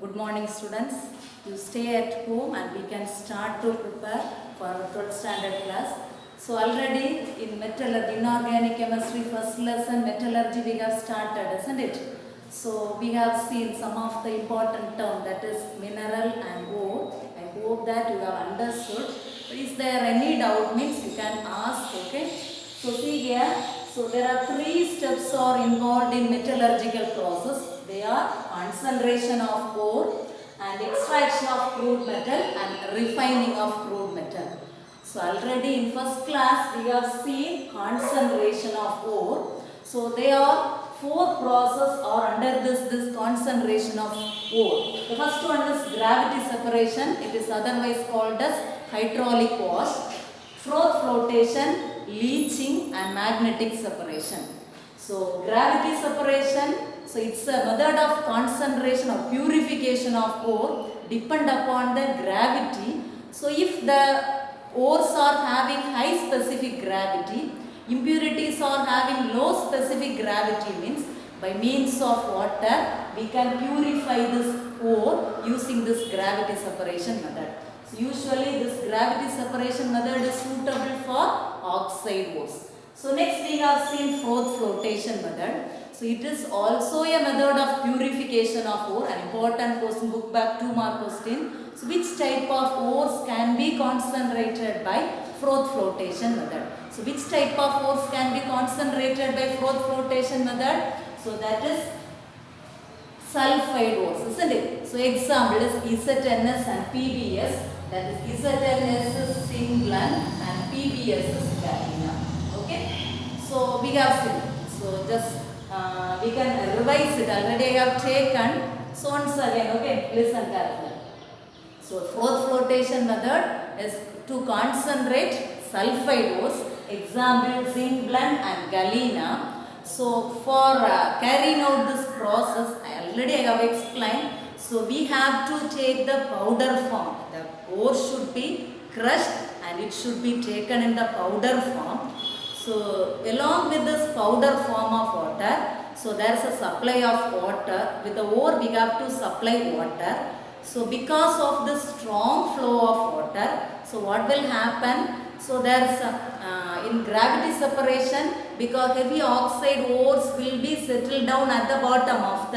Good morning, students. You stay at home and we can start to prepare for our 12th standard class. So already in metallurgy, inorganic chemistry first lesson, metallurgy we have started, isn't it? So we have seen some of the important terms, that is mineral and ore. I hope that you have understood. Is there any doubt? Means you can ask, okay? So see here, so there are 3 steps are involved in metallurgical process. They are concentration of ore and extraction of crude metal and refining of crude metal. So already in first class we have seen concentration of ore. So there are 4 processes are under this concentration of ore. The first one is gravity separation. It is otherwise called as hydraulic wash, froth flotation, leaching and magnetic separation. So gravity separation, so it's a method of concentration or purification of ore depend upon the gravity. So if the ores are having high specific gravity, impurities are having low specific gravity, means by means of water we can purify this ore using this gravity separation method. So usually this gravity separation method is suitable for oxide ores. So next we have seen froth flotation method. So it is also a method of purification of ore, an important question, book back 2 mark question. So which type of ores can be concentrated by froth flotation method? So which type of ores can be concentrated by froth flotation method? So that is sulfide ores, isn't it? So example is ZNS and PBS. That is ZNS is zinc blende and PBS is galena. Okay. So we have seen. So just we can revise it. Already I have taken. So once again, okay, listen carefully. So froth flotation method is to concentrate sulfide ores. Example zinc blende and galena. So for carrying out this process, already I have explained. So we have to take the powder form. The ore should be crushed and it should be taken in the powder form. So along with this powder form of water, so there is a supply of water. With the ore we have to supply water. So because of the strong flow of water, so what will happen? So there is in gravity separation, because heavy oxide ores will be settled down at the bottom of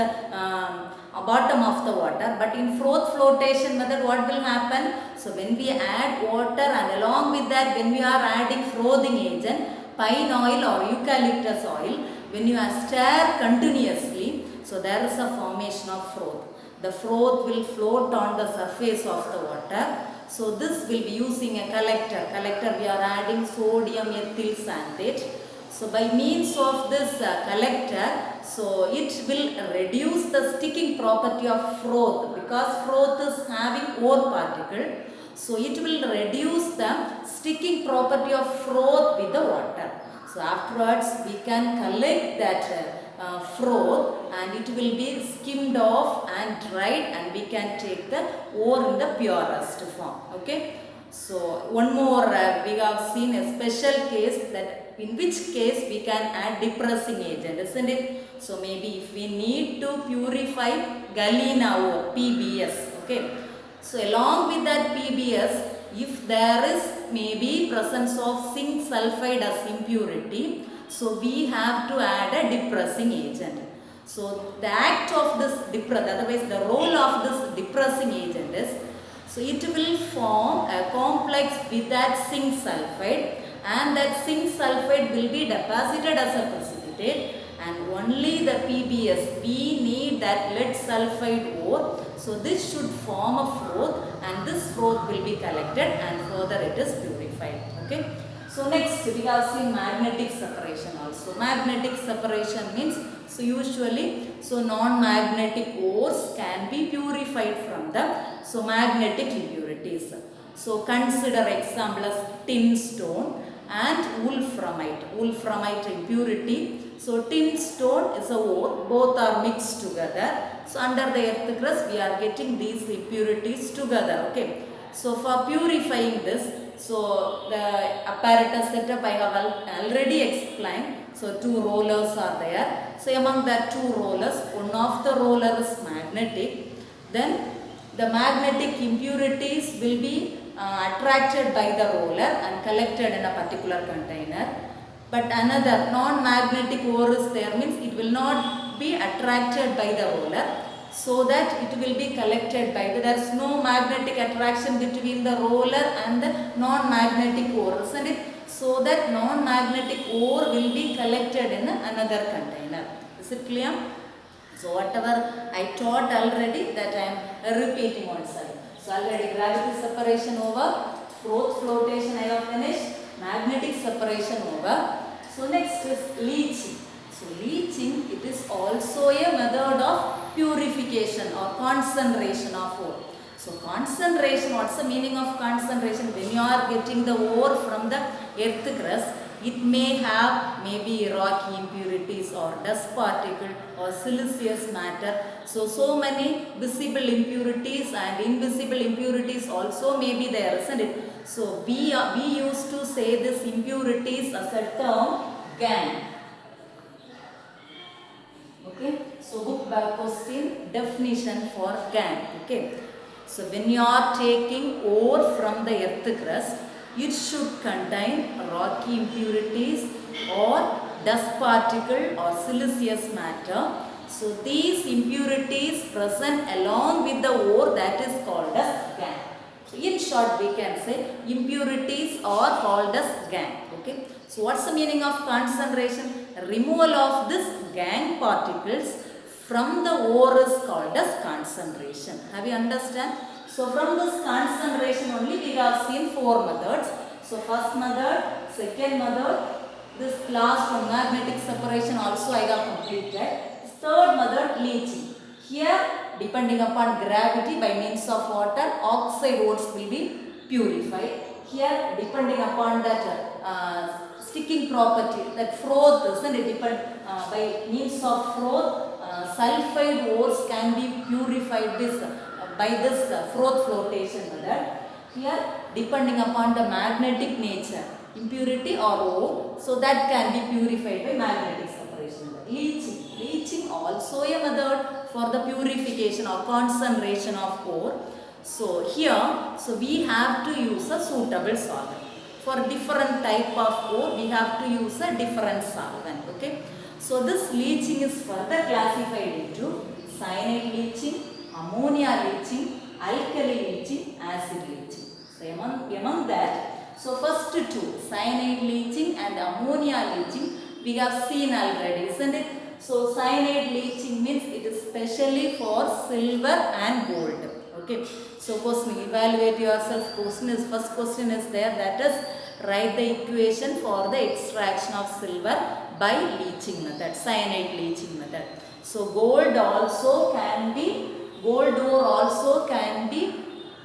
the water. But in froth flotation method, what will happen? So when we add water and along with that, when we are adding frothing agent, pine oil or eucalyptus oil, when you stir continuously, so there is a formation of froth. The froth will float on the surface of the water. So this will be using a collector. Collector we are adding sodium ethyl santhate. So by means of this collector, so it will reduce the sticking property of froth, because froth is having ore particle. So it will reduce the sticking property of froth with the water. So afterwards we can collect that froth and it will be skimmed off and dried and we can take the ore in the purest form. Okay. So one more we have seen a special case, that in which case we can add depressing agent, isn't it? So maybe if we need to purify galena ore, PBS. Okay. So along with that PBS, if there is maybe presence of zinc sulfide as impurity, so we have to add a depressing agent. So the act of this otherwise the role of this depressing agent is, so it will form a complex with that zinc sulfide, and that zinc sulfide will be deposited as a precipitate, and only the PBS, we need that lead sulfide ore. So this should form a froth and this froth will be collected and further it is purified. Okay. So next we have seen magnetic separation also. Magnetic separation means, so usually, so non-magnetic ores can be purified from the magnetic impurities. So consider example as tin stone and wolframite. Wolframite impurity. So tin stone is a ore, both are mixed together. So under the earth crust we are getting these impurities together. Okay. So for purifying this, so the apparatus setup I have already explained. So 2 rollers are there. So among that 2 rollers, one of the roller is magnetic. then the magnetic impurities will be attracted by the roller and collected in a particular container. But another non-magnetic ore is there, means it will not be attracted by the roller, so that it will be collected by the, there is no magnetic attraction between the roller and the non-magnetic ore, isn't it? So that non-magnetic ore will be collected in another container. Is it clear? So whatever I taught already, that I am repeating once again. So already gravity separation over, froth flotation I have finished, magnetic separation over. So next is leaching. So leaching, it is also a method of purification or concentration of ore. So concentration, what's the meaning of concentration? When you are getting the ore from the earth crust, it may have maybe rocky impurities or dust particle or siliceous matter. So many visible impurities and invisible impurities also may be there, isn't it? So we used to say this impurities as a term gangue. Okay, so book back question definition for gangue. Okay, so when you are taking ore from the earth crust, it should contain rocky impurities or dust particle or siliceous matter. So these impurities present along with the ore, that is called as gangue. So in short we can say impurities are called as gangue. Okay, so what's the meaning of concentration? Removal of this gangue particles from the ore is called as concentration. Have you understand? So from this concentration only we have seen 4 methods. So first method, second method, this last one magnetic separation also I have completed. Third method, leaching. Here depending upon gravity by means of water, oxide ores will be purified. Here depending upon that sticking property, that froth, isn't it? By means of froth, sulfide ores can be purified by this froth flotation method. Here depending upon the magnetic nature, impurity or ore, so that can be purified by magnetic separation method. Leaching also a method for the purification or concentration of ore. So here, so we have to use a suitable solvent. For different type of ore, we have to use a different solvent. Okay, so this leaching is further classified into cyanide leaching, ammonia leaching, alkali leaching, acid leaching. So among that, so first 2, cyanide leaching and ammonia leaching, we have seen already, isn't it? So cyanide leaching means it is specially for silver and gold. Okay, so question, evaluate yourself. First question is there, that is write the equation for the extraction of silver by leaching method, cyanide leaching method. So gold ore also can be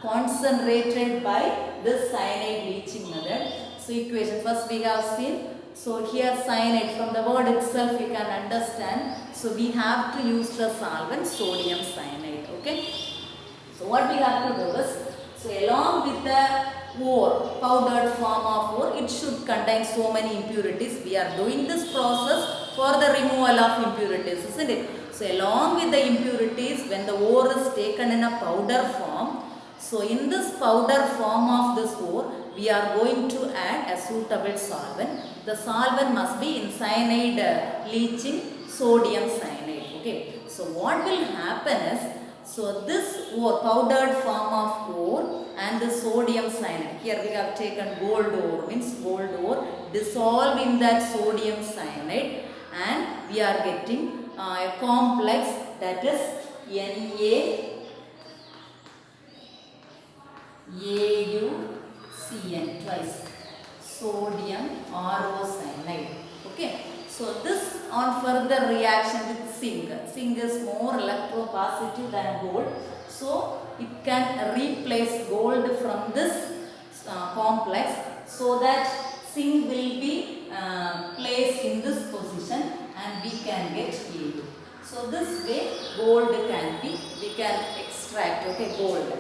concentrated by this cyanide leaching method. So equation first we have seen. So here cyanide, from the word itself you can understand. So we have to use the solvent sodium cyanide. Okay. So what we have to do is, so along with the ore, powdered form of ore, it should contain so many impurities. We are doing this process for the removal of impurities, isn't it? So along with the impurities, when the ore is taken in a powder form, so in this powder form of this ore, we are going to add a suitable solvent. The solvent must be in cyanide leaching, sodium cyanide. Okay. So what will happen is, so this ore, powdered form of ore and the sodium cyanide, here we have taken gold ore, means gold ore dissolved in that sodium cyanide, and we are getting a complex, that is NaAuCN twice, sodium RO-cyanide. Okay, so this on further reaction with zinc. Zinc is more electropositive than gold, so it can replace gold from this complex, so that zinc will be placed in this position and we can get Au. So this way gold can be, we can extract, okay, gold.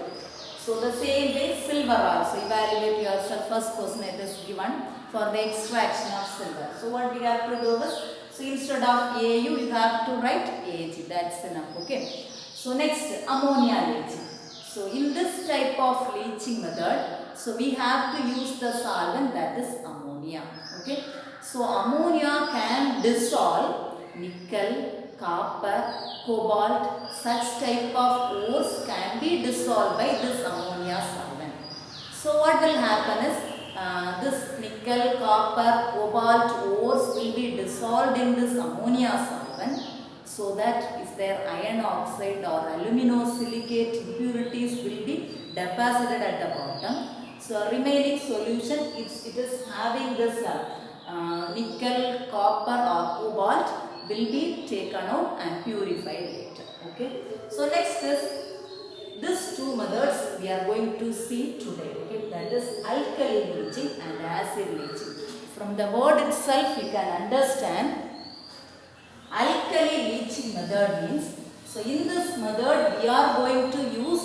So the same way silver also, evaluate yourself. First question it is given for the extraction of silver. So what we have to do is, so instead of Au you have to write Ag, that's enough. Okay. So next, ammonia leaching. So in this type of leaching method, so we have to use the solvent that is ammonia. Okay. So ammonia can dissolve nickel, copper, cobalt, such type of ores can be dissolved by this ammonia solvent. So what will happen is this nickel, copper, cobalt ores will be dissolved in this ammonia solvent, so that if their iron oxide or aluminosilicate impurities will be deposited at the bottom. So remaining solution, it is having this nickel, copper or cobalt will be taken out and purified later. Okay. So next is these two methods we are going to see today. Okay. That is alkali leaching and acid leaching. From the word itself you can understand alkali leaching method means, so in this method we are going to use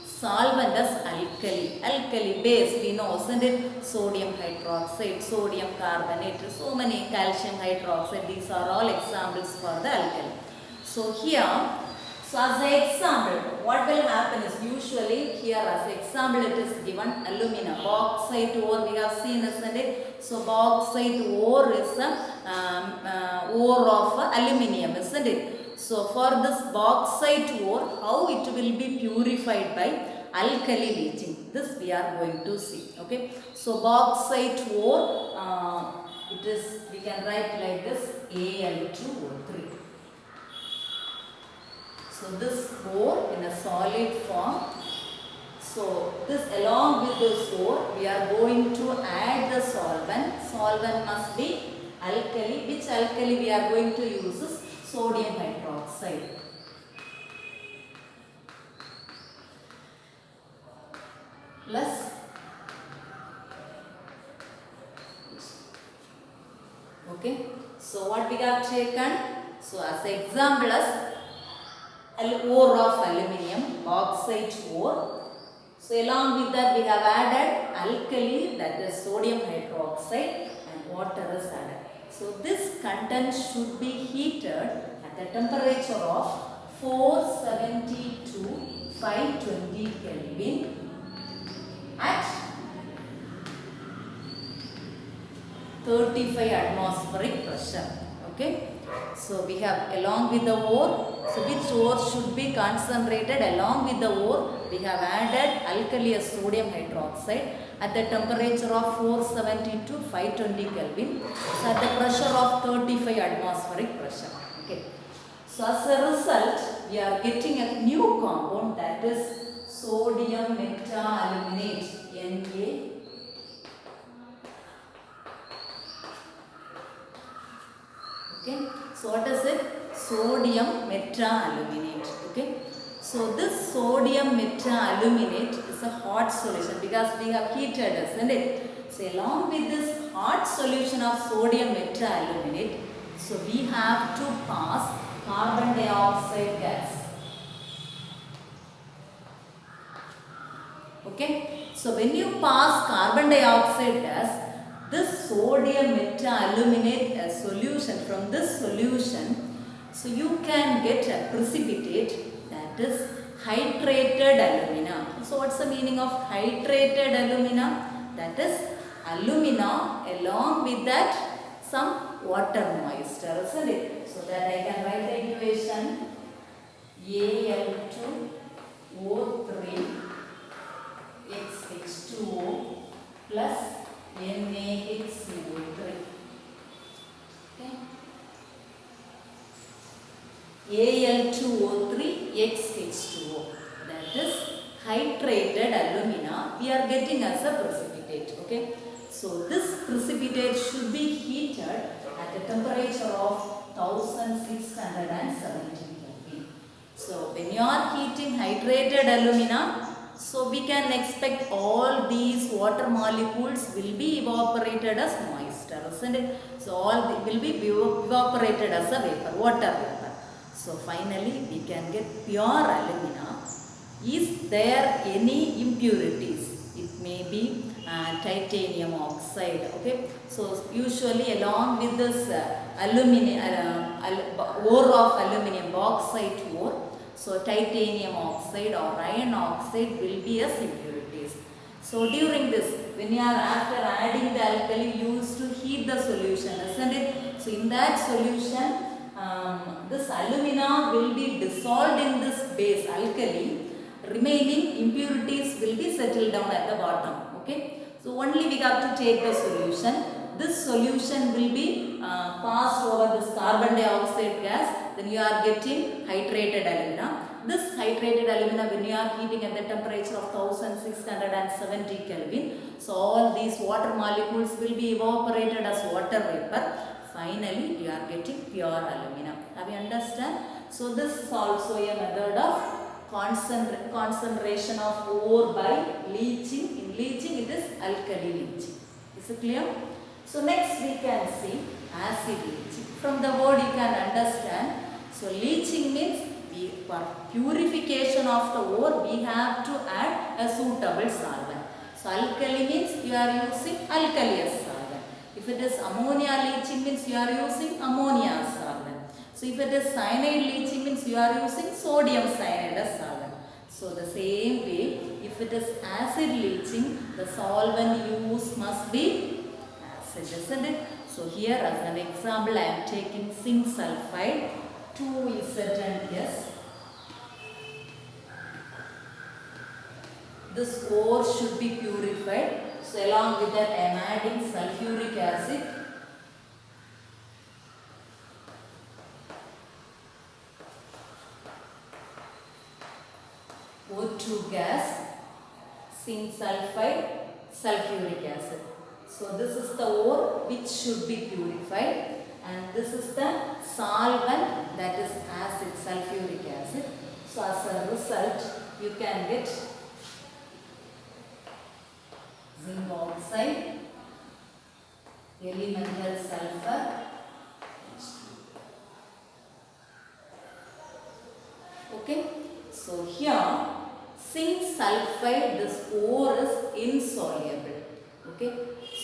solvent as alkali base, we know, isn't it? Sodium hydroxide, sodium carbonate, so many, calcium hydroxide, these are all examples for the alkali. So here, so as an example, what will happen is usually here as an example it is given alumina, bauxite ore we have seen, isn't it? So bauxite ore is a ore of aluminium, isn't it? So for this bauxite ore, how it will be purified by alkali leaching, this we are going to see. Okay. So bauxite ore, it is, we can write like this, Al2O3. So this ore in a solid form. So this, along with this ore we are going to add the solvent. Solvent must be alkali. Which alkali we are going to use is sodium hydroxide. Plus okay. So what we have taken? So as example as ore of aluminium, bauxite ore. So along with that we have added alkali, that is sodium hydroxide, and water is added. So this content should be heated at the temperature of 470 to 520 Kelvin at 35 atmospheric pressure. Okay. So we have along with the ore, so which ore should be concentrated along with the ore, we have added alkali as sodium hydroxide at the temperature of 470 to 520 Kelvin. So at the pressure of 35 atmospheric pressure. Okay. So as a result, we are getting a new compound, that is sodium meta-aluminate, Na. Okay. So what is it? Sodium meta-aluminate. Okay. So this sodium meta-aluminate is a hot solution because we have heated, isn't it? So along with this hot solution of sodium meta-aluminate, so we have to pass carbon dioxide gas. Okay. So when you pass carbon dioxide gas, this sodium meta-aluminate solution, from this solution, so you can get a precipitate, that is hydrated alumina. So what's the meaning of hydrated alumina? That is alumina along with that some water moisture, isn't it? So that I can write the equation Al2O3 H2O plus NaHCO3. Okay. Al2O3 XH2O, that is hydrated alumina we are getting as a precipitate. Okay. So this precipitate should be heated at a temperature of 1670 Kelvin. So when you are heating hydrated alumina, so we can expect all these water molecules will be evaporated as moisture, isn't it? So all will be evaporated as a vapor, water vapor. So finally we can get pure alumina. Is there any impurities? It may be titanium oxide. Okay. So usually along with this ore of aluminium, bauxite ore, So titanium oxide or iron oxide will be as impurities. So during this, when you are after adding the alkali, you used to heat the solution, isn't it? So in that solution, this alumina will be dissolved in this base alkali. Remaining impurities will be settled down at the bottom. Okay. So only we have to take the solution. This solution will be passed over this carbon dioxide gas. Then you are getting hydrated alumina. This hydrated alumina, when you are heating at the temperature of 1670 Kelvin, so all these water molecules will be evaporated as water vapor. Finally, you are getting pure alumina. Have you understand? So this is also a method of concentration of ore by leaching. In leaching, it is alkali leaching. Is it clear? So next we can see acid leaching. From the word you can understand. So leaching means for purification of the ore we have to add a suitable solvent. So alkali means you are using alkali as solvent. If it is ammonia leaching means you are using ammonia as solvent. So if it is cyanide leaching means you are using sodium cyanide as solvent. So the same way, if it is acid leaching, the solvent used must be acid, isn't it? So here as an example I am taking zinc sulfide 2ZnS. This ore should be purified. So along with that I am adding sulfuric acid. O2 gas, zinc sulfide, sulfuric acid. So this is the ore which should be purified, and this is the solvent, that is acid, sulfuric acid. So as a result you can get zinc oxide, elemental sulfur, okay. So here zinc sulfide, this ore is insoluble, okay.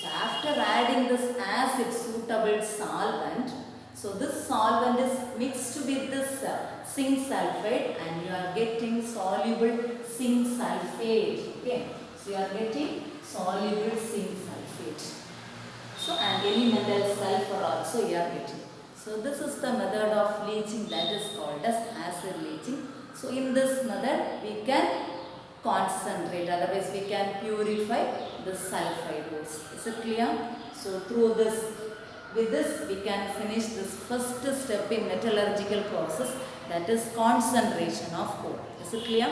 So after adding this acid suitable solvent, so this solvent is mixed with this zinc sulfide and you are getting soluble zinc sulfate, okay. So you are getting soluble zinc sulfate. So and elemental sulfur also you are getting. So this is the method of leaching, that is called as acid leaching. So in this method we can concentrate, otherwise we can purify the sulfide ores. Is it clear? So through this, with this we can finish this first step in metallurgical process, that is concentration of ore. Is it clear?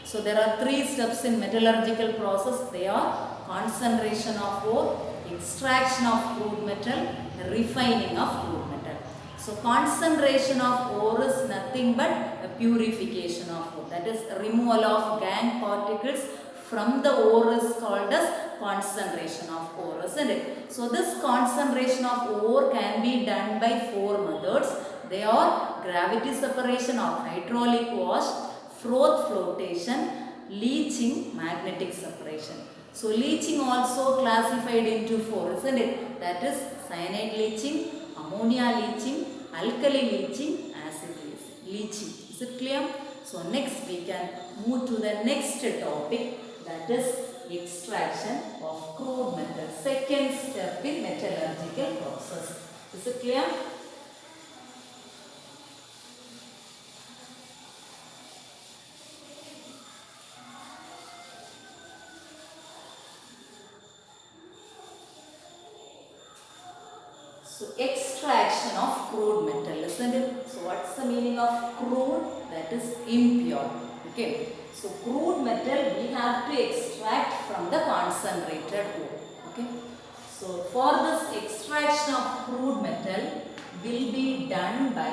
So there are three steps in metallurgical process. They are concentration of ore, extraction of crude metal, refining of crude metal. So concentration of ore is nothing but a purification of ore, that is removal of gangue particles from the ore is called as concentration of ore, isn't it? So this concentration of ore can be done by four methods. They are gravity separation or hydraulic wash, froth flotation, leaching, magnetic separation. So leaching also classified into four, isn't it? That is cyanide leaching, ammonia leaching, alkali leaching, acid leaching. Is it clear? So next we can move to the next topic, that is extraction of crude metal. Second step in metallurgical process. Is it clear? So extraction of crude metal, isn't it? So what's the meaning of crude? That is impure. Okay. So crude metal we have to extract from the concentrated ore. Okay. So for this extraction of crude metal will be done by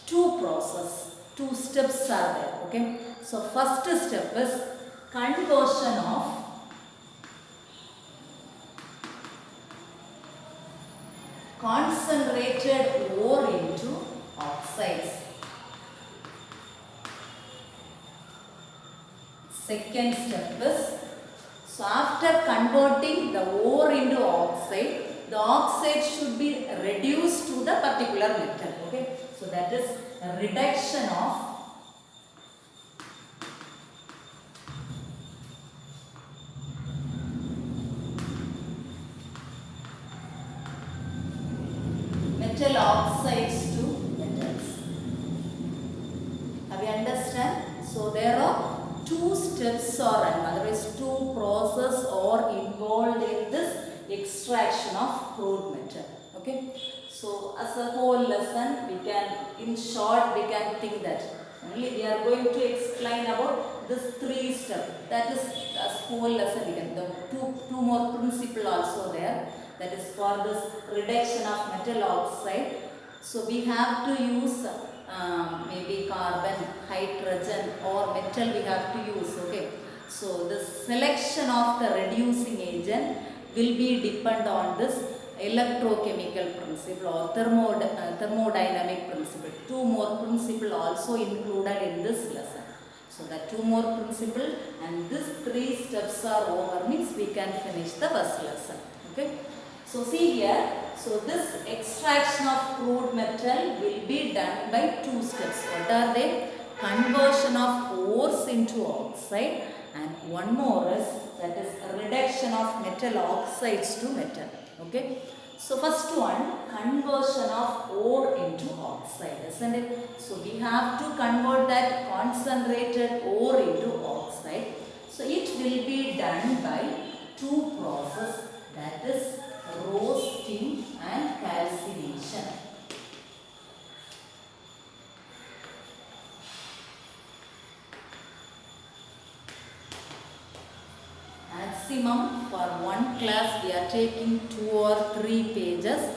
two processes. Two steps are there. Okay. So first step is conversion of concentrated ore into oxides. Second step is, so after converting the ore into oxide, the oxide should be reduced to the particular metal. Okay, so that is a reduction of So there are two steps or otherwise two process are involved in this extraction of crude metal. Okay. So as a whole lesson, we can, in short, we can think that only we are going to explain about this three steps. That is as whole lesson. We can the two more principle also there. That is for this reduction of metal oxide. So we have to use maybe carbon, hydrogen or metal we have to use. Okay. So the selection of the reducing agent will be depend on this electrochemical principle or thermodynamic principle. Two more principle also included in this lesson. So the two more principle and these three steps are over means we can finish the first lesson. Okay. So see here, so this extraction of crude metal will be done by two steps. What are they? Conversion of ores into oxide, and one more is that is reduction of metal oxides to metal. Okay. So first one, conversion of ore into oxide, isn't it? So we have to convert that concentrated ore into oxide. So it will be done by two processes, that is roasting and calcination. Maximum for one class we are taking 2 or 3 pages.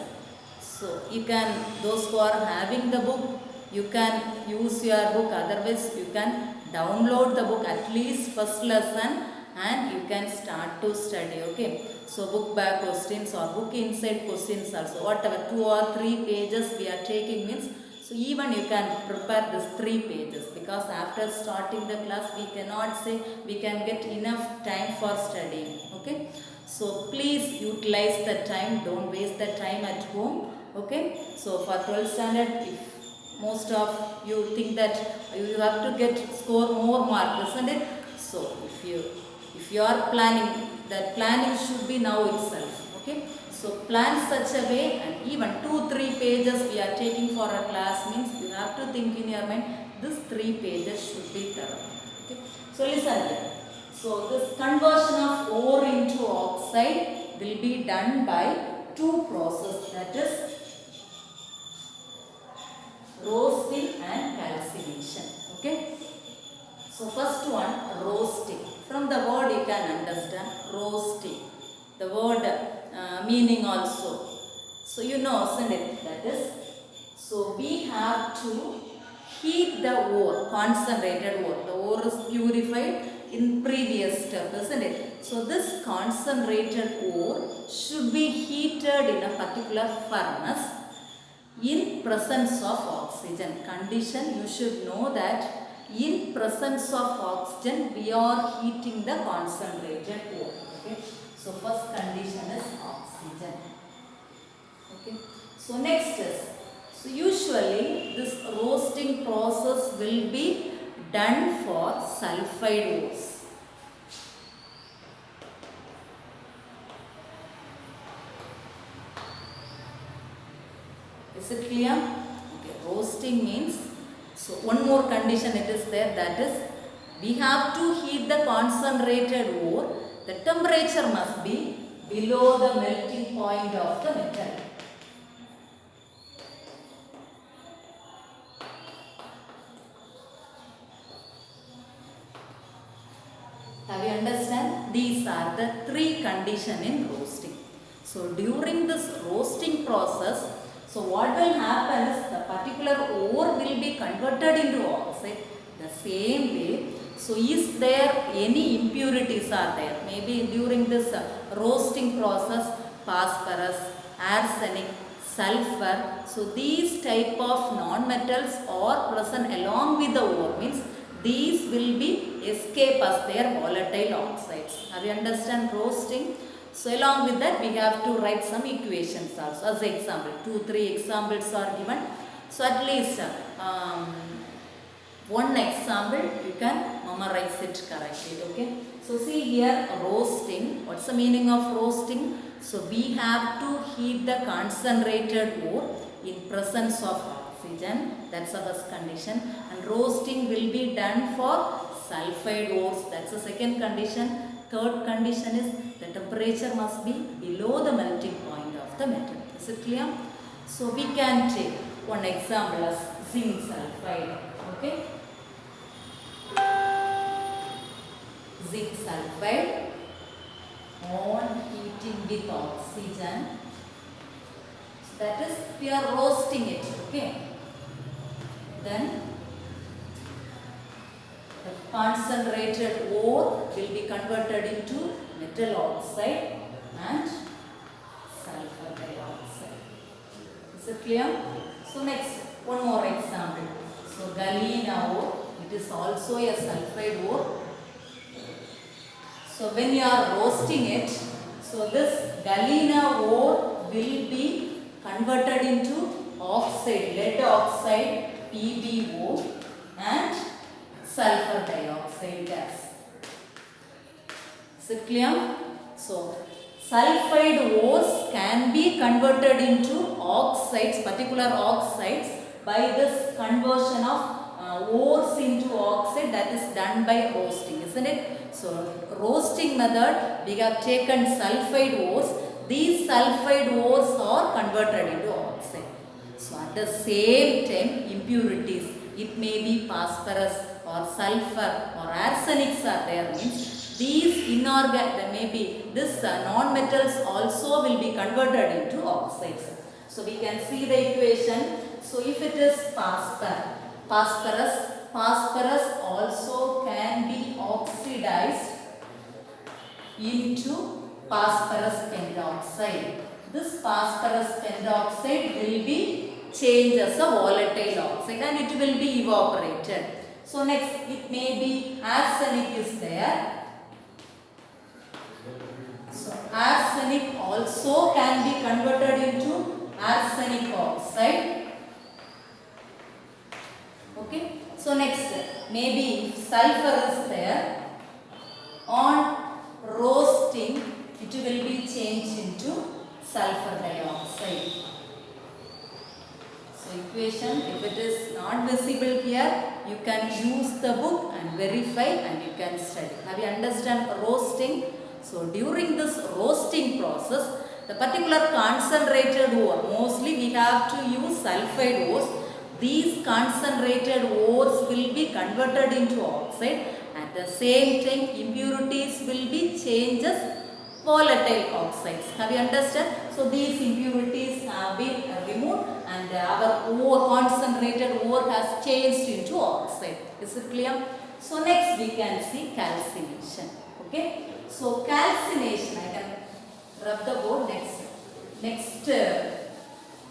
So you can, those who are having the book, you can use your book, otherwise you can download the book at least first lesson and you can start to study. Okay. So book back questions or book inside questions also, whatever 2 or 3 pages we are taking means, so even you can prepare this 3 pages, because after starting the class we cannot say we can get enough time for studying. Okay. So please utilize the time, don't waste the time at home. Okay. So for 12th standard, if most of you think that you have to score more marks, isn't it? So if you are planning, that planning should be now itself. Okay. So plan such a way, and even 2-3 pages we are taking for a class means you have to think in your mind, this 3 pages should be thorough. Okay. So listen here. So this conversion of ore into oxide will be done by two processes, that is roasting and calcination. Okay. So first one, roasting. From the word you can understand roasting. The word meaning also. So you know, isn't it? That is, so we have to heat the ore, concentrated ore. The ore is purified in previous step, isn't it? So this concentrated ore should be heated in a particular furnace in presence of oxygen. Condition, you should know that in presence of oxygen we are heating the concentrated ore. Okay. So first condition is oxygen. Okay. So next is, so usually this roasting process will be done for sulfide ores. Is it clear? Okay. Roasting means, so one more condition it is there, that is we have to heat the concentrated ore. The temperature must be below the melting point of the metal. Have you understand? These are the 3 conditions in roasting. So during this roasting process, so what will happen is the particular ore will be converted into oxide. The same way, so is there any impurities are there? Maybe during this roasting process, phosphorus, arsenic, sulfur. So these type of non-metals are present along with the ore, means these will be escape as their volatile oxides. Have you understand roasting? So along with that we have to write some equations also as example. 2-3 examples are given. So at least one example you can memorize it correctly. Okay. So see here, roasting. What's the meaning of roasting? So we have to heat the concentrated ore in presence of oxygen. That's the first condition. And roasting will be done for sulfide ores. That's the second condition. Third condition is the temperature must be below the melting point of the metal. Is it clear? So we can take one example as zinc sulfide. Okay. Zinc sulfide on heating with oxygen. So that is we are roasting it. Okay. Then the concentrated ore will be converted into metal oxide and sulfur dioxide. Is it clear? So next, one more example. So galena ore, it is also a sulfide ore. So when you are roasting it, so this galena ore will be converted into oxide, lead oxide, PbO and sulfur dioxide gas. Is it clear? So sulfide ores can be converted into oxides, particular oxides, by this conversion of ores into oxide, that is done by roasting, isn't it? So roasting method, we have taken sulfide ores. These sulfide ores are converted into oxide. So at the same time, impurities, it may be phosphorus or sulfur or arsenics are there, means these inorganic, maybe this non-metals also will be converted into oxides. So we can see the equation. So if it is phosphorus also can be oxidized into phosphorus pentoxide. This phosphorus pentoxide will be changed as a volatile oxide and it will be evaporated. So next, it may be arsenic is there. So arsenic also can be converted into arsenic oxide. Okay. So next, maybe if sulfur is there, on roasting it will be changed into sulfur dioxide. So equation, if it is not visible here, you can use the book and verify and you can study. Have you understand roasting? So during this roasting process, the particular concentrated ore, mostly we have to use sulfide ores. These concentrated ores will be converted into oxide. At the same time, impurities will be changed as volatile oxides. Have you understood? So these impurities have been removed and our ore, concentrated ore has changed into oxide. Is it clear? So next we can see calcination. Okay. So calcination, I can rub the board next.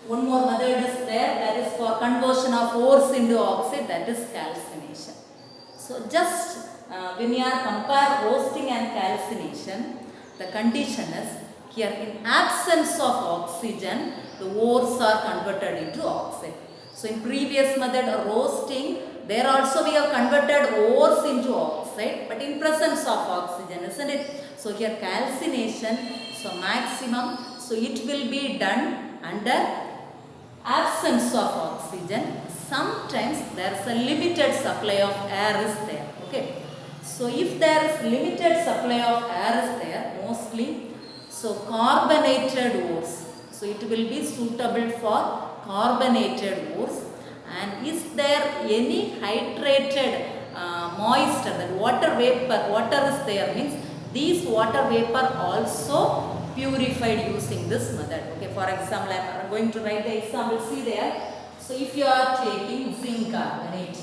One more method is there, that is for conversion of ores into oxide, that is calcination. So just when you are compare roasting and calcination, the condition is here in absence of oxygen, the ores are converted into oxide. So in previous method roasting, there also we have converted ores into oxide, but in presence of oxygen, isn't it? So here calcination, so maximum, so it will be done under absence of oxygen. Sometimes there is a limited supply of air is there. Okay. So if there is limited supply of air is there, mostly, so carbonated ores. So it will be suitable for carbonated ores. And is there any hydrated moisture, that water vapor, water is there, means these water vapor also purified using this method. Okay, for example, I am going to write the example, see there. So if you are taking zinc carbonate,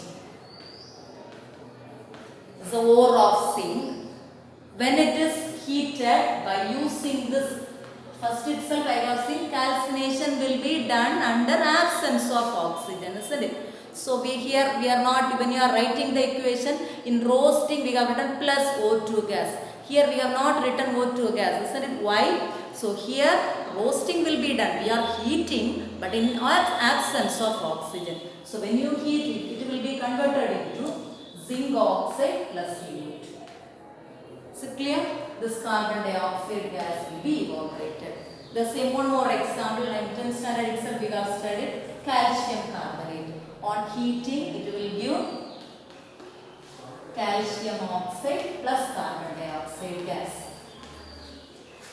the ore of zinc, when it is heated by using this, first itself I have seen calcination will be done under absence of oxygen, isn't it? So we are not, when you are writing the equation, in roasting we have written plus O2 gas. Here we have not written O2 gas, isn't it? Why? So here roasting will be done. We are heating, but in absence of oxygen. So when you heat it, it will be converted into zinc oxide plus CO2. Is it clear? This carbon dioxide gas will be evaporated. The same one more example, in 10th standard itself we have studied calcium carbonate. On heating, it will give calcium oxide plus carbon dioxide gas.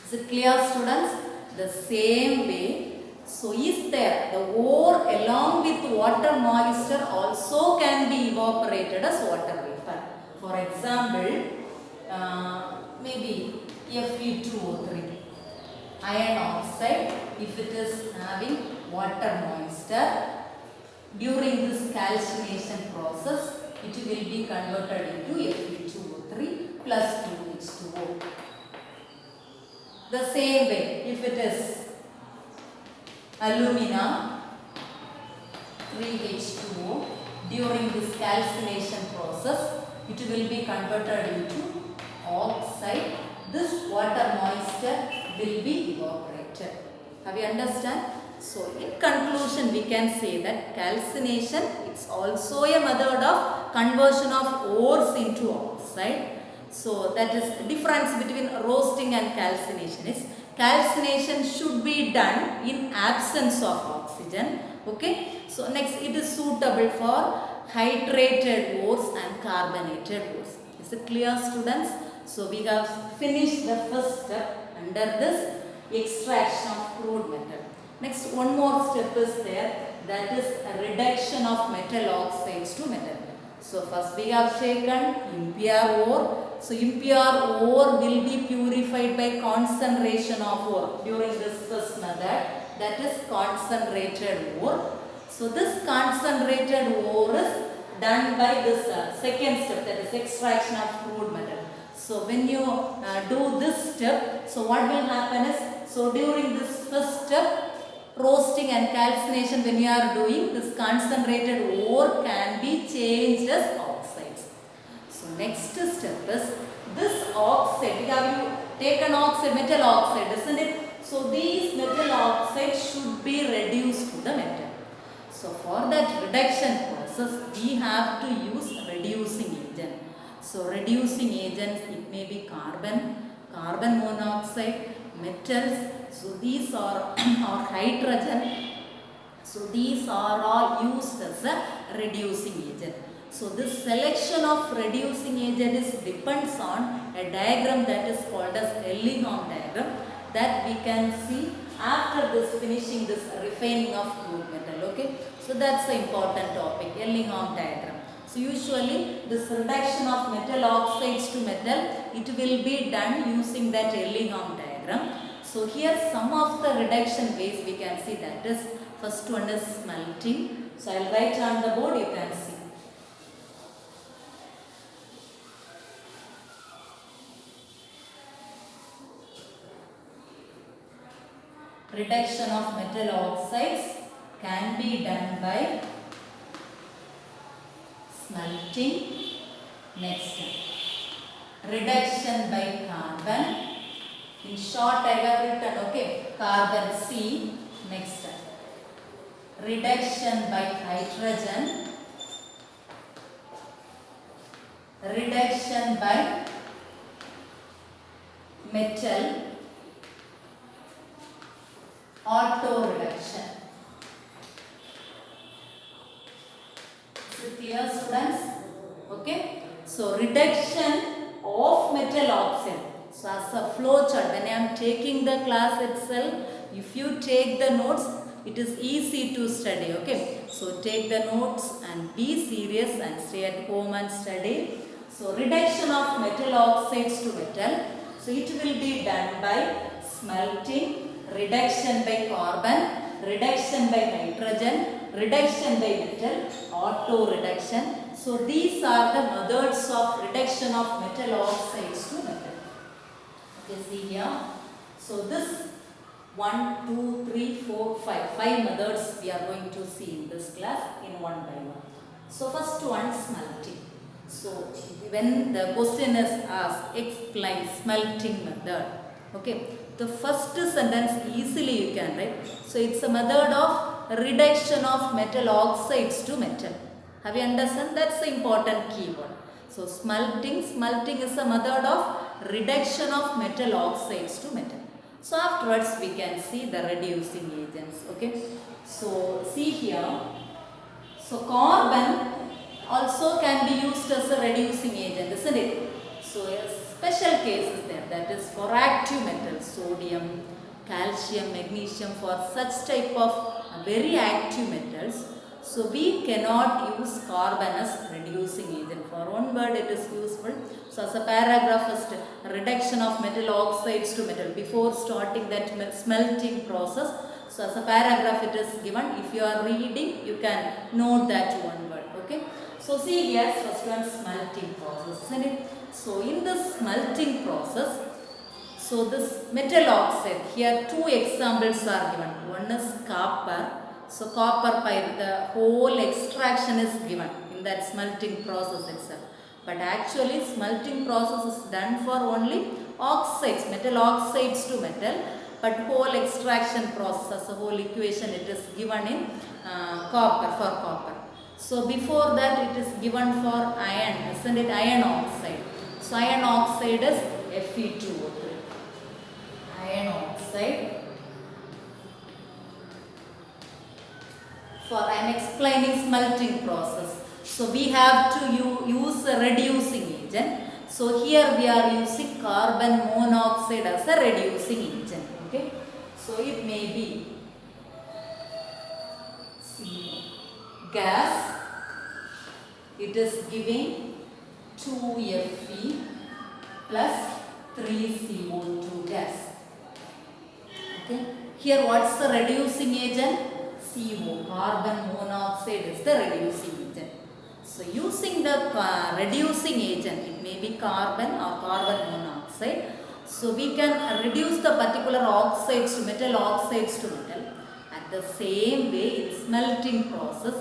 Is it clear, students? The same way, so is there the ore along with water moisture also can be evaporated as water vapor. For example, maybe Fe2O3, iron oxide, if it is having water moisture, during this calcination process, it will be converted into Fe2O3 plus 2H2O. The same way, if it is alumina 3H2O, during this calcination process, it will be converted into oxide. This water moisture will be evaporated. Have you understand? So, in conclusion, we can say that calcination is also a method of conversion of ores into oxide. So, that is the difference between roasting and calcination is calcination should be done in absence of oxygen. Okay. So, next it is suitable for hydrated ores and carbonated ores. Is it clear, students? So, we have finished the first step under this extraction of crude metal. Next, one more step is there, that is a reduction of metal oxides to metal. So, first we have taken impure ore. So, impure ore will be purified by concentration of ore during this first method, that is concentrated ore. So, this concentrated ore is done by this second step, that is extraction of crude metal. So, when you do this step, so what will happen is, so during this first step, roasting and calcination, when you are doing, this concentrated ore can be changed as oxides. So, next step is this oxide, we have taken oxide, metal oxide, isn't it? So, these metal oxides should be reduced to the metal. So, for that reduction process, we have to use reducing agent. So, reducing agents, it may be carbon monoxide, metals. So, these are or hydrogen. So, these are all used as a reducing agent. So, this selection of reducing agent depends on a diagram that is called as Ellingham diagram, that we can see after this finishing this refining of crude metal. Okay. So, that's the important topic, Ellingham diagram. So, usually this reduction of metal oxides to metal, it will be done using that Ellingham diagram. So, here some of the reduction ways we can see, that is, first one is smelting. So, I will write on the board, you can see. Reduction of metal oxides can be done by smelting. Next, reduction by carbon. In short, I have written, okay, carbon C. Next, reduction by hydrogen. Reduction by metal. Auto reduction. Is it clear, students? Okay. So, reduction of metal oxide. So, as a flow chart, when I am taking the class itself, if you take the notes, it is easy to study. Okay. So, take the notes and be serious and stay at home and study. So, reduction of metal oxides to metal. So, it will be done by smelting, reduction by carbon, reduction by hydrogen, reduction by metal, auto reduction. So, these are the methods of reduction of metal oxides to metal. Okay, see here. So, this 1, 2, 3, 4, 5 methods we are going to see in this class in one by one. So, first one, smelting. So, when the question is asked, explain smelting method. Okay. The first sentence easily you can write. So, it's a method of reduction of metal oxides to metal. Have you understood? That's the important keyword. So, smelting is a method of reduction of metal oxides to metal. So, afterwards we can see the reducing agents. Okay. So, see here. So carbon also can be used as a reducing agent, isn't it? So a special case is there, that is for active metals, sodium, calcium, magnesium, for such type of very active metals. So we cannot use carbon as reducing agent. For one word it is useful. So as a paragraph first, reduction of metal oxides to metal before starting that smelting process. So as a paragraph it is given. If you are reading, you can note that one word. Okay. So see here, first one, smelting process, isn't it? So in this smelting process, so this metal oxide, here two examples are given. One is copper. So copper pyrite, the whole extraction is given in that smelting process itself. But actually smelting process is done for only oxides, metal oxides to metal. But whole extraction process, the whole equation, it is given in copper, for copper. So before that it is given for iron, isn't it? Iron oxide. So iron oxide is Fe2O3. Iron oxide. For I am explaining smelting process. So we have to use a reducing agent. So here we are using carbon monoxide as a reducing agent. Okay. So it may be gas. It is giving 2Fe plus 3CO2 gas. Okay. Here what's the reducing agent? CO, carbon monoxide is the reducing agent. So using the reducing agent, it may be carbon or carbon monoxide. So we can reduce the particular oxides to metal oxides to metal. At the same way, in smelting process,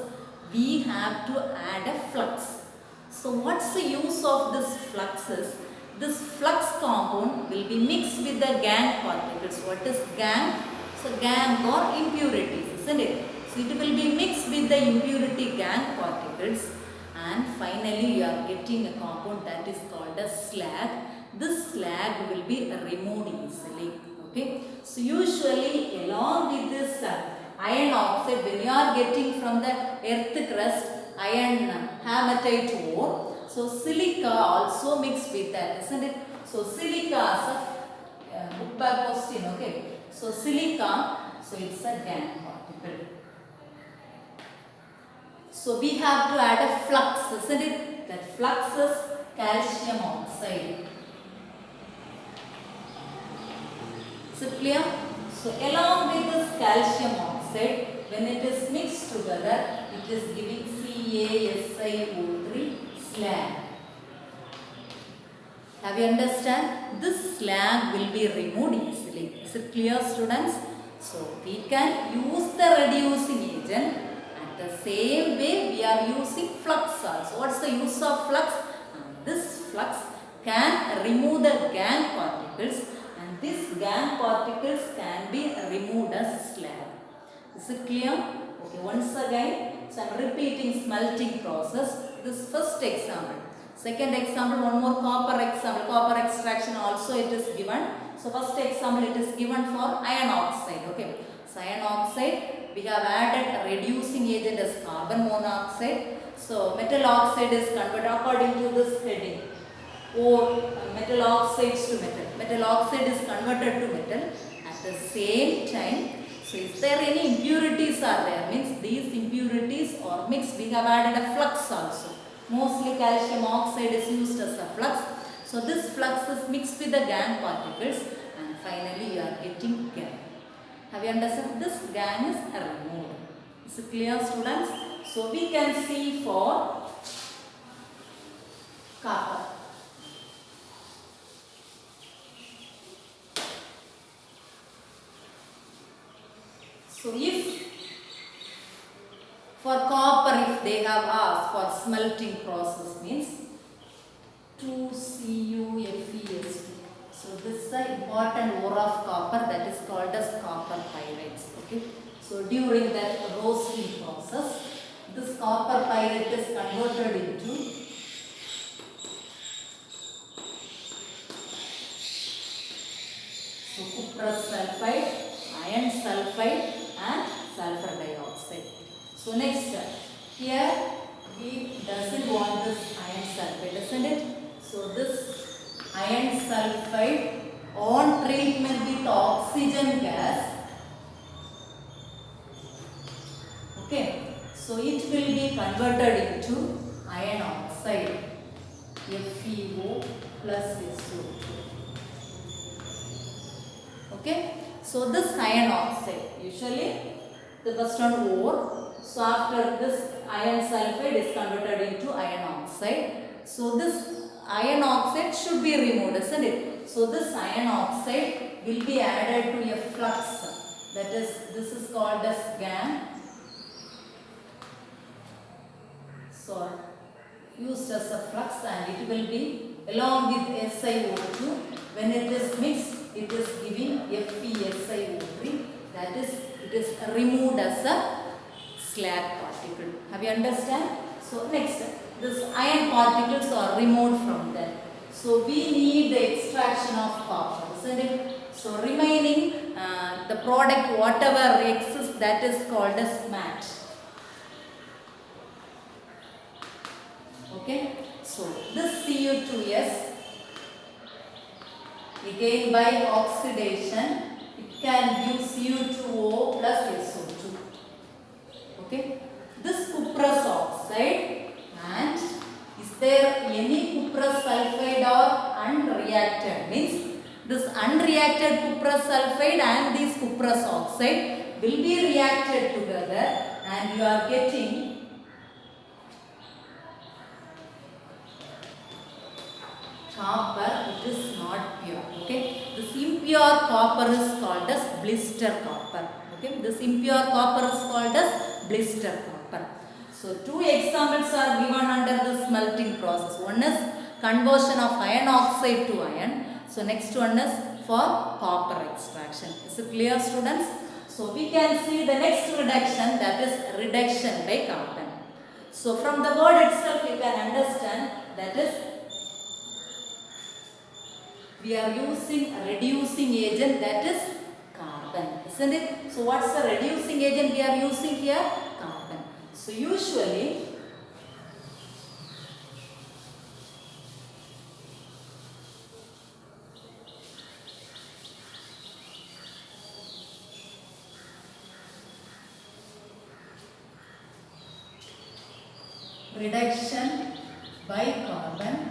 we have to add a flux. So what's the use of this fluxes? This flux compound will be mixed with the gangue particles. What is gangue? So gangue or impurities, isn't it? So it will be mixed with the impurity gangue particles, and finally you are getting a compound that is called a slag. This slag will be removed easily. Okay. So usually along with this iron oxide, when you are getting from the earth crust iron hematite ore, so silica also mixed with that, isn't it? So silica as a book bag question. Okay. So silica, so it's a gangue particle. So we have to add a flux, isn't it? That flux is calcium oxide. Is it clear? So along with this calcium oxide, when it is mixed together, it is giving CaSiO3 slag. Have you understand? This slag will be removed easily. Is it clear, students? So we can use the reducing agent. At the same way, we are using flux also. What's the use of flux? This flux can remove the gangue particles, and these gangue particles can be removed as slag. Is it clear? Okay, once again, so I am repeating smelting process. This first example. Second example, one more copper example. Copper extraction also it is given. So first example it is given for iron oxide. Okay. So iron oxide, we have added a reducing agent as carbon monoxide. So metal oxide is converted according to this heading. Or metal oxides to metal. Metal oxide is converted to metal. At the same time, so is there any impurities are there? Means these impurities are mixed. We have added a flux also. Mostly calcium oxide is used as a flux. So this flux is mixed with the gangue particles, and finally you are getting gangue. Have you understood? This gangue is removed. Is it clear, students? So we can see for copper. So if for copper, if they have asked for smelting process, means 2CuFeS2. So this is the important ore of copper, that is called as copper pyrites. Okay. So during that roasting process, this copper pyrite is converted into cuprous sulfide, iron sulfide, and sulfur dioxide. So next, Here we doesn't want this iron sulfide, isn't it? So this iron sulfide on treatment with oxygen gas, okay, so it will be converted into iron oxide, FeO plus SO2. Okay, so this iron oxide, usually the first one ore, so after this iron sulfide is converted into iron oxide. So this iron oxide should be removed, isn't it? So this iron oxide will be added to a flux, that is, this is called as GAN. So used as a flux, and it will be along with SiO2. When it is mixed, it is giving FeSiO3, that is, it is removed as a slag particle. Have you understand? So next, this iron particles are removed from them. So we need the extraction of copper, isn't it? So remaining the product whatever exists, that is called as matte. Okay, so this Cu2S, again by oxidation, it can give Cu2O plus SO2. Okay, this cuprous oxide, and is there any cuprous sulfide or unreacted, means this unreacted cuprous sulfide and this cuprous oxide will be reacted together, and you are getting copper. It is not pure. Okay, this impure copper is called as blister copper. Okay, this impure copper is called as blister copper. So two examples are given under the smelting process. One is conversion of iron oxide to iron. So next one is for copper extraction. Is it clear, students? So we can see the next reduction, that is reduction by carbon. So from the word itself you can understand, that is, we are using a reducing agent, that is carbon, isn't it? So what's the reducing agent we are using here? Carbon. So usually reduction by carbon.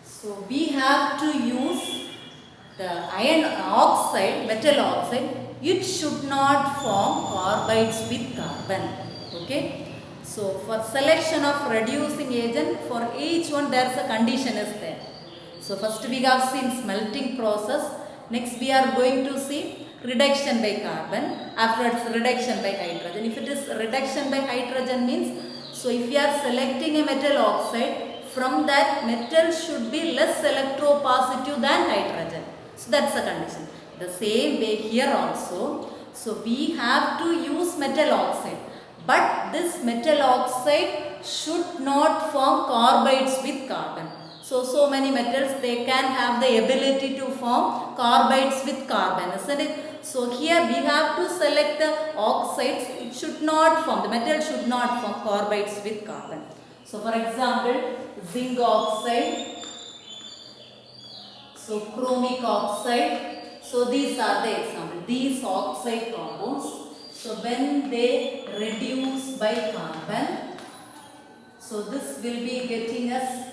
So we have to use the iron oxide, metal oxide. It should not form carbides with carbon. Okay. So for selection of reducing agent, for each one there is a condition is there. So first we have seen smelting process. Next we are going to see reduction by carbon. After it's reduction by hydrogen. If it is reduction by hydrogen means, so if you are selecting a metal oxide, from that metal should be less electropositive than hydrogen. So that's the condition. The same way here also. So we have to use metal oxide. But this metal oxide should not form carbides with carbon. So many metals, they can have the ability to form carbides with carbon, isn't it? So here we have to select the oxides. It should not form, the metal should not form carbides with carbon. So for example, zinc oxide, so chromic oxide. So these are the examples. These oxide compounds. So when they reduce by carbon, so this will be getting us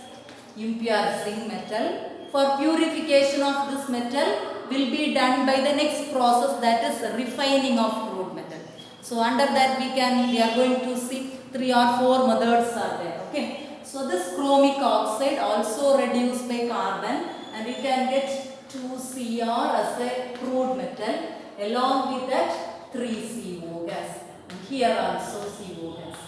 impure zinc metal. For purification of this metal will be done by the next process, that is refining of crude metal. So under that we are going to see 3 or 4 methods are there. Okay. So this chromic oxide also reduced by carbon, and you can get 2Cr as a crude metal, along with that 3CO gas. And here also CO gas.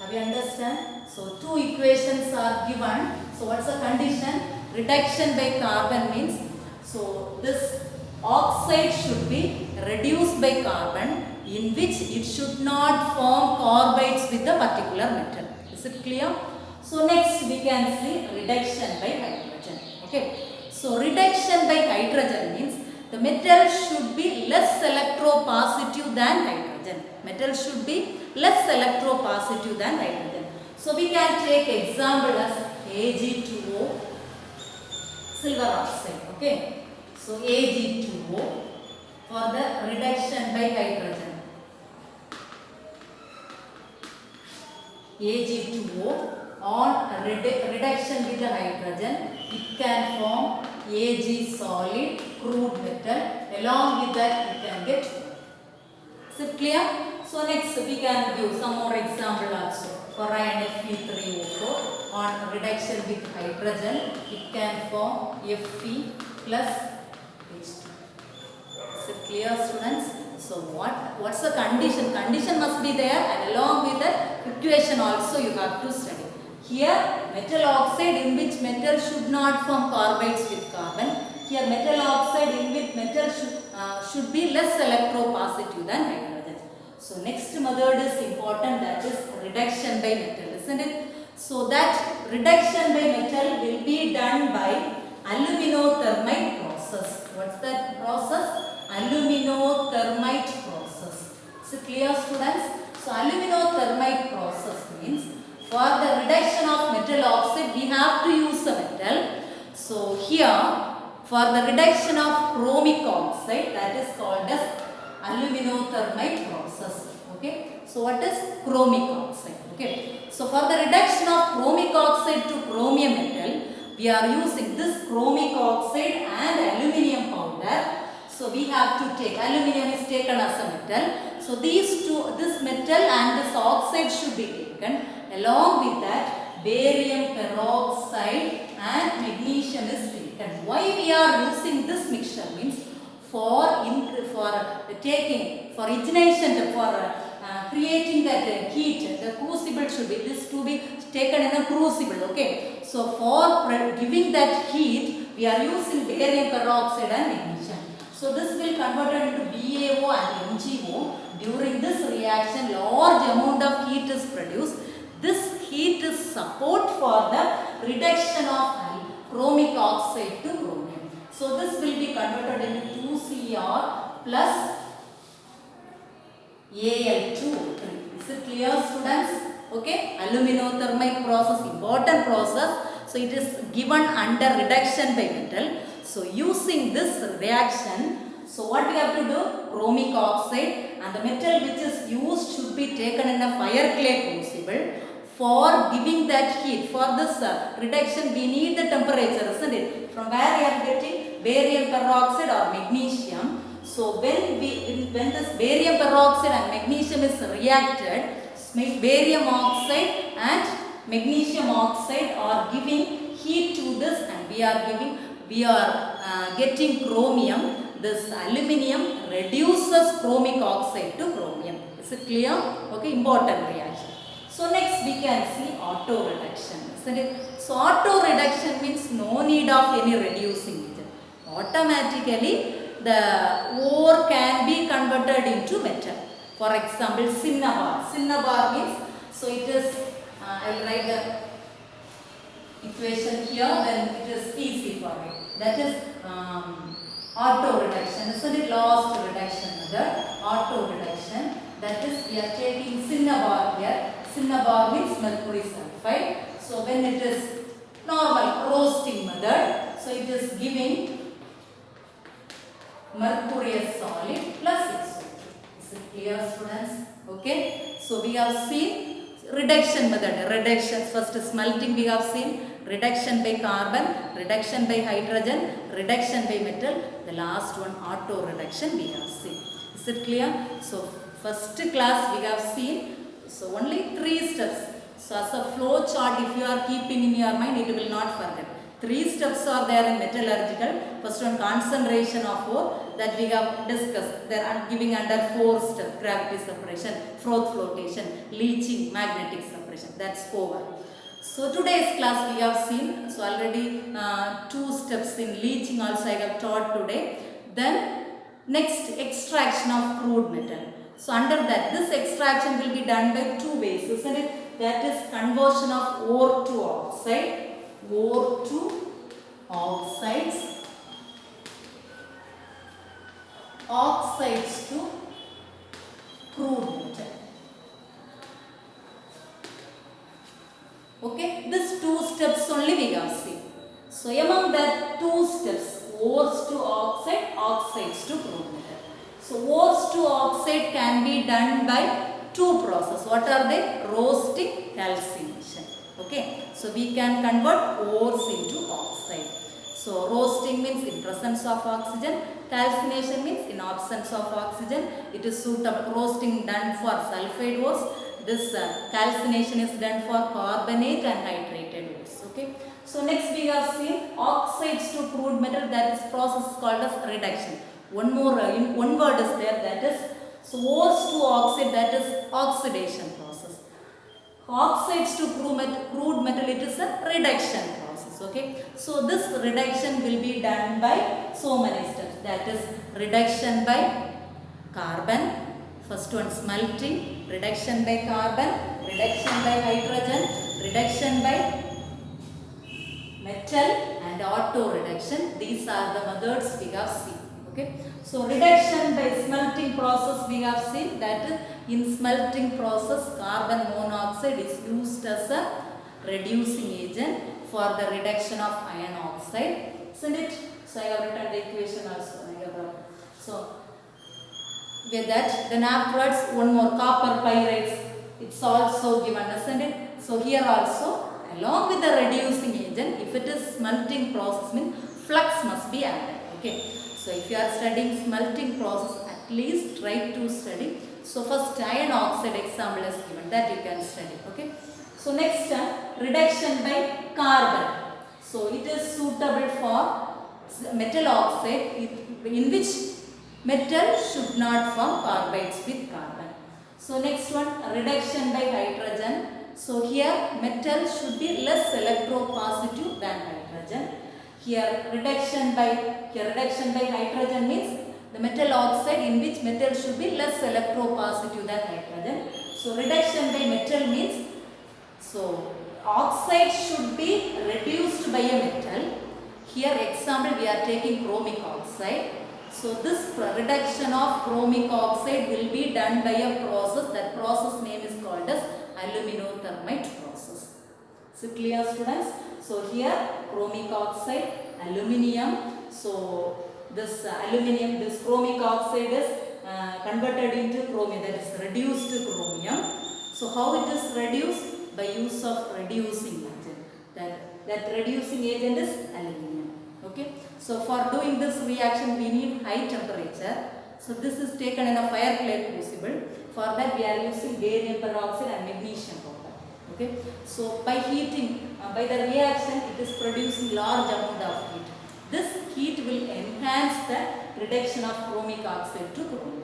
Have you understand? So two equations are given. So what's the condition? Reduction by carbon means, so this oxide should be reduced by carbon, in which it should not form carbides with the particular metal. Is it clear? So next we can see reduction by hydrogen. Okay. So reduction by hydrogen means the metal should be less electropositive than hydrogen. hydrogen. Metal should be less electropositive than hydrogen. So we can take example as Ag2O, silver oxide. Okay. So Ag2O for the reduction by hydrogen. Ag2O on reduction with the hydrogen, it can form Ag solid, crude metal. Along with that, you can get. Is it clear? So next we can give some more example also. For iron Fe3O4 on reduction with hydrogen, it can form Fe plus H2. Is it clear, students? So what's the condition? Condition must be there, and along with that equation also you have to study. Here metal oxide in which metal should not form carbides with carbon. Here metal oxide in which metal should be less electropositive than hydrogen. So next method is important, that is reduction by metal, isn't it? So that reduction by metal will be done by aluminothermite process. What's that process? Aluminothermite process. So clear, students? So aluminothermite process means for the reduction of metal oxide we have to use a metal. So here for the reduction of chromic oxide, that is called as aluminothermite process. Okay. So what is chromic oxide? Okay. So for the reduction of chromic oxide to chromium metal, we are using this chromic oxide and aluminium powder. So we have to take, aluminium is taken as a metal. So these two, this metal and this oxide should be taken. Along with that, barium peroxide and magnesium is taken. Why we are using this mixture means for ignition, for creating that heat, the crucible should be, this to be taken in a crucible. Okay. So for giving that heat, we are using barium peroxide and magnesium. So this will converted into BaO and MgO. During this reaction, large amount of heat is produced. This heat is support for the reduction of chromic oxide to chromium. So this will be converted into 2Cr plus Al2O3. Is it clear, students? Okay. Aluminothermite process, important process. So it is given under reduction by metal. So using this reaction, so what we have to do? Chromic oxide and the metal which is used should be taken in a fire clay crucible. For giving that heat, for this reduction we need the temperature, isn't it? From where we are getting barium peroxide or magnesium. So when this barium peroxide and magnesium is reacted, barium oxide and magnesium oxide are giving heat to this, and we are getting chromium. This aluminium reduces chromic oxide to chromium. Is it clear? Okay, important reaction. So next we can see auto reduction, isn't it? So auto reduction means no need of any reducing agent. Automatically the ore can be converted into metal. For example, cinnabar. Cinnabar means, so it is, I will write the equation here, then it is easy for me. That is auto reduction, isn't it? Lost reduction method, auto reduction. That is, we are taking cinnabar here. Cinnabar means mercury sulfide. So when it is normal roasting method, so it is giving mercurious solid plus SO2. Is it clear, students? Okay. So we have seen reduction method. Reduction, first smelting we have seen. Reduction by carbon, reduction by hydrogen, reduction by metal. The last one, auto reduction, we have seen. Is it clear? So first class we have seen. So only 3 steps. So as a flow chart, if you are keeping in your mind, it will not forget. 3 steps are there in metallurgical. First one, concentration of ore, that we have discussed. They are giving under 4 steps: gravity separation, froth flotation, leaching, magnetic separation. That's over. So today's class we have seen. So already 2 steps in leaching also I have taught today. Then next, extraction of crude metal. So under that, this extraction will be done by 2 ways, isn't it? That is conversion of ore to oxide, ore to oxides, oxides to crude metal. Okay, these two steps only we have seen. So among the two steps, ores to oxide, oxides to crude metal. So ores to oxide can be done by two processes. What are they? Roasting, calcination. Okay, so we can convert ores into oxide. So roasting means in presence of oxygen, calcination means in absence of oxygen. It is suitable roasting done for sulfide ores. This calcination is done for carbonate and nitrated ores. Okay. So next we have seen oxides to crude metal. That is process called as reduction. One more one word is there, that is so ores to oxide, that is oxidation process. Oxides to crude metal, it is a reduction process. Okay. So this reduction will be done by so many steps. That is reduction by carbon. First one smelting, reduction by carbon, reduction by hydrogen, reduction by metal, and auto reduction. These are the methods we have seen. Okay. So reduction by smelting process we have seen, that in smelting process carbon monoxide is used as a reducing agent for the reduction of iron oxide. Isn't it? So I have written the equation also. So with that, then afterwards one more copper pyrites, it's also given, isn't it? So here also along with the reducing agent, if it is smelting process, means flux must be added. Okay. So if you are studying smelting process, at least try to study. So first iron oxide example is given, that you can study. Okay. So next reduction by carbon. So it is suitable for metal oxide in which metal should not form carbides with carbon. So next one reduction by hydrogen. So here metal should be less electropositive than hydrogen. Here reduction by hydrogen means the metal oxide in which metal should be less electropositive than hydrogen. So reduction by metal means so oxide should be reduced by a metal. Here example we are taking chromic oxide. So this reduction of chromic oxide will be done by a process. That process name is called as aluminothermite process. So clear, students? So here chromic oxide, aluminium. So this chromic oxide is converted into chromium, that is reduced chromium. So how it is reduced? By use of reducing agent. That reducing agent is aluminium. Okay. So for doing this reaction we need high temperature. So this is taken in a fireplace crucible. For that we are using barium peroxide and magnesium powder. Okay. So by heating, by the reaction it is producing large amount of heat. This heat will enhance the reduction of chromic oxide to chromium.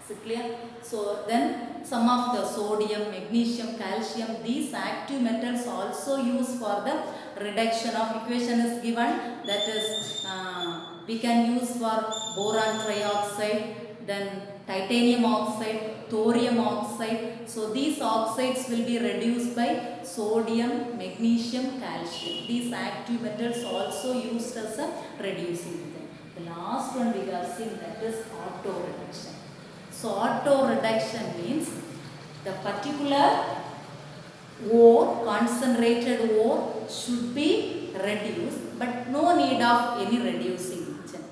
Is it clear? So then some of the sodium, magnesium, calcium, these active metals also used for the reduction of equation is given, that is we can use for boron trioxide, then titanium oxide, thorium oxide. So these oxides will be reduced by sodium, magnesium, calcium. These active metals also used as a reducing agent. The last one we have seen, that is auto reduction. So auto reduction means the particular ore, concentrated ore should be reduced, but no need of any reducing agent.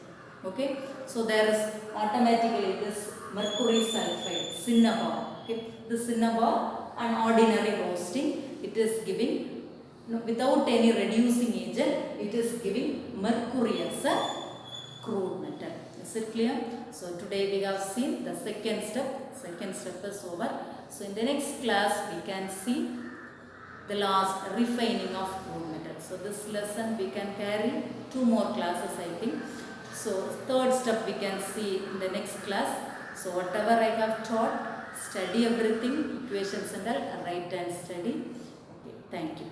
Okay. So there is automatically this mercury sulfide, cinnabar. Okay. The cinnabar and ordinary roasting, it is giving without any reducing agent, it is giving mercury as a crude metal. Is it clear? So today we have seen the second step. Second step is over. So in the next class we can see the last refining of crude metal. So this lesson we can carry 2 more classes, I think. So third step we can see in the next class. So whatever I have taught, study everything, equations and all, write and study. Okay, thank you.